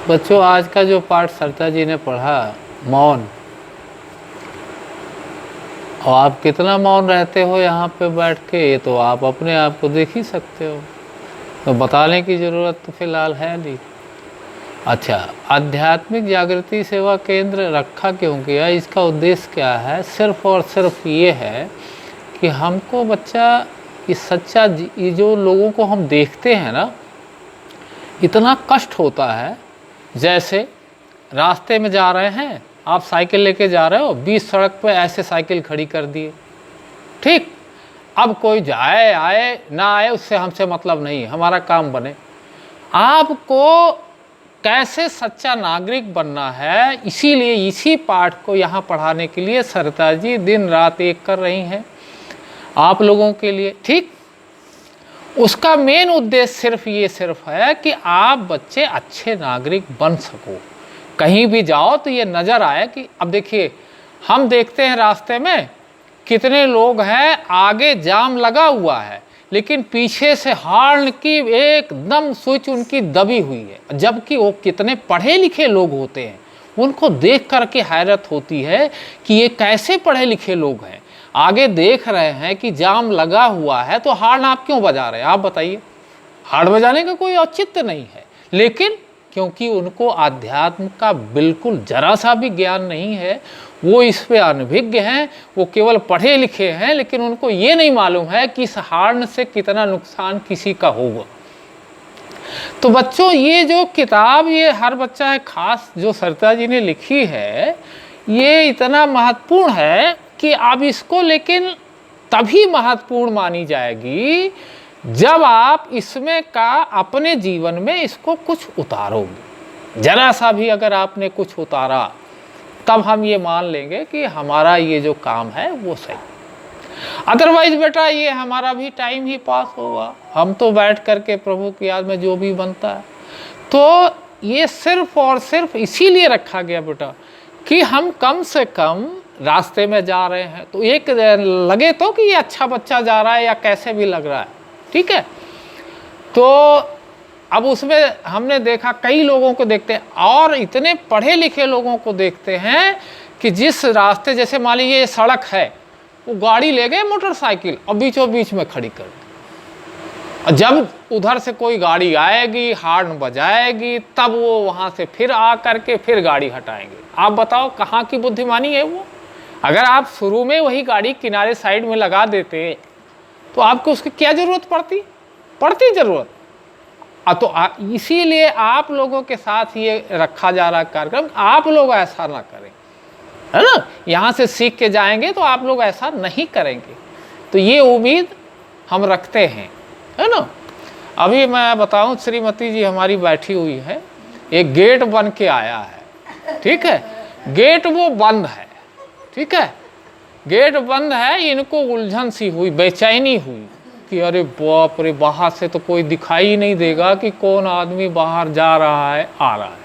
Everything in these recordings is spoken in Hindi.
बच्चों, आज का जो पाठ सरिता जी ने पढ़ा, मौन, और आप कितना मौन रहते हो यहाँ पे बैठ के, ये तो आप अपने आप को देख ही सकते हो, तो बताने की ज़रूरत तो फिलहाल है नहीं। अच्छा, आध्यात्मिक जागृति सेवा केंद्र रखा क्यों गया, इसका उद्देश्य क्या है? सिर्फ और सिर्फ ये है कि हमको बच्चा ये सच्चा, ये जो लोगों को हम देखते हैं ना, इतना कष्ट होता है। जैसे रास्ते में जा रहे हैं, आप साइकिल लेके जा रहे हो, 20 सड़क पे ऐसे साइकिल खड़ी कर दिए, ठीक। अब कोई जाए आए ना आए उससे हमसे मतलब नहीं, हमारा काम बने। आपको कैसे सच्चा नागरिक बनना है, इसीलिए इसी पाठ को यहाँ पढ़ाने के लिए सरिता जी दिन रात एक कर रही हैं आप लोगों के लिए, ठीक। उसका मेन उद्देश्य सिर्फ है कि आप बच्चे अच्छे नागरिक बन सको। कहीं भी जाओ तो ये नज़र आए कि अब देखिए, हम देखते हैं रास्ते में कितने लोग हैं, आगे जाम लगा हुआ है लेकिन पीछे से हॉर्न की एकदम स्विच उनकी दबी हुई है, जबकि वो कितने पढ़े लिखे लोग होते हैं। उनको देख कर के हैरत होती है कि ये कैसे पढ़े लिखे लोग हैं, आगे देख रहे हैं कि जाम लगा हुआ है तो हॉर्न आप क्यों बजा रहे हैं? आप बताइए, हॉर्न बजाने का कोई औचित्य नहीं है। लेकिन क्योंकि उनको आध्यात्म का बिल्कुल जरा सा भी ज्ञान नहीं है, वो इस पे अनभिज्ञ हैं, वो केवल पढ़े लिखे हैं, लेकिन उनको ये नहीं मालूम है कि इस हॉर्न से कितना नुकसान किसी का होगा। तो बच्चों, ये जो किताब, ये हर बच्चा है खास जो सरिता जी ने लिखी है, ये इतना महत्वपूर्ण है कि आप इसको, लेकिन तभी महत्वपूर्ण मानी जाएगी जब आप इसमें का अपने जीवन में इसको कुछ उतारोगे। जरा सा भी अगर आपने कुछ उतारा, तब हम ये मान लेंगे कि हमारा ये जो काम है वो सही। अदरवाइज बेटा, ये हमारा भी टाइम ही पास होगा, हम तो बैठ करके प्रभु की याद में जो भी बनता है। तो ये सिर्फ और सिर्फ इसीलिए रखा गया बेटा कि हम कम से कम रास्ते में जा रहे हैं तो एक लगे तो कि ये अच्छा बच्चा जा रहा है या कैसे भी लग रहा है, ठीक है। तो अब उसमें हमने देखा, कई लोगों को देखते हैं और इतने पढ़े लिखे लोगों को देखते हैं कि जिस रास्ते, जैसे मान लीजिए ये सड़क है, वो गाड़ी ले गए मोटरसाइकिल और बीचों बीच में खड़ी कर दी, और जब उधर से कोई गाड़ी आएगी, हॉर्न बजाएगी, तब वो वहाँ से फिर आ करके फिर गाड़ी हटाएंगे। आप बताओ कहाँ की बुद्धिमानी है वो? अगर आप शुरू में वही गाड़ी किनारे साइड में लगा देते तो आपको उसकी क्या ज़रूरत पड़ती ज़रूरत। तो इसीलिए आप लोगों के साथ ये रखा जा रहा कार्यक्रम, आप लोग ऐसा ना करें, है ना। यहाँ से सीख के जाएंगे तो आप लोग ऐसा नहीं करेंगे, तो ये उम्मीद हम रखते हैं, है ना। अभी मैं बताऊं, श्रीमती जी हमारी बैठी हुई है, एक गेट बन के आया है, ठीक है। गेट वो बंद है, ठीक है, गेट बंद है। इनको उलझन सी हुई, बेचैनी हुई कि अरे बाप रे, बाहर से तो कोई दिखाई नहीं देगा कि कौन आदमी बाहर जा रहा है आ रहा है।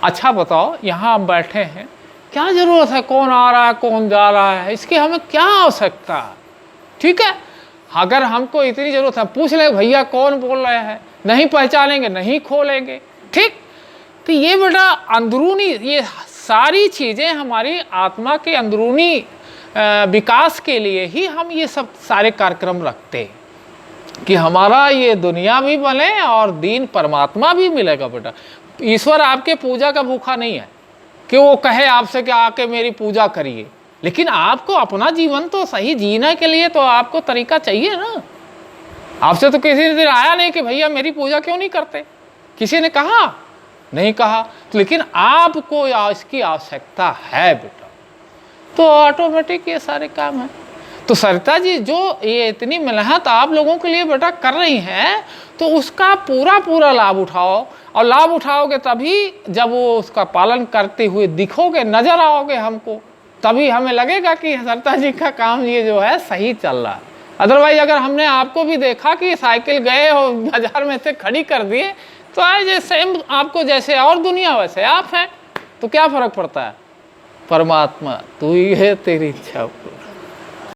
अच्छा बताओ, यहाँ हम बैठे हैं, क्या ज़रूरत है कौन आ रहा है कौन जा रहा है, इसकी हमें क्या आवश्यकता है, ठीक है। अगर हमको इतनी ज़रूरत है, पूछ ले भैया कौन बोल रहे हैं, नहीं पहचानेंगे नहीं खोलेंगे, ठीक। तो ये बेटा अंदरूनी, ये सारी चीज़ें हमारी आत्मा के अंदरूनी विकास के लिए ही हम ये सब सारे कार्यक्रम रखते हैं कि हमारा ये दुनिया भी बने और दीन परमात्मा भी मिलेगा बेटा। ईश्वर आपके पूजा का भूखा नहीं है कि वो कहे आपसे कि आके मेरी पूजा करिए, लेकिन आपको अपना जीवन तो सही जीने के लिए तो आपको तरीका चाहिए ना। आपसे तो किसी दिन आया नहीं कि भैया मेरी पूजा क्यों नहीं करते, किसी ने कहा नहीं कहा, लेकिन आपको इसकी आवश्यकता है बेटा, तो ऑटोमेटिक ये सारे काम हैं। तो सरिता जी जो ये इतनी मेहनत आप लोगों के लिए बेटा कर रही हैं, तो उसका पूरा लाभ उठाओ, और लाभ उठाओगे तभी जब वो उसका पालन करते हुए दिखोगे, नजर आओगे हमको, तभी हमें लगेगा कि सरिता जी का काम ये जो है सही चल रहा है। अदरवाइज अगर हमने आपको भी देखा कि साइकिल गए और बाजार में से खड़ी कर दिए, तो आज सेम आपको जैसे और दुनिया वैसे आप हैं, तो क्या फर्क पड़ता है। परमात्मा तू ही है, तेरी इच्छा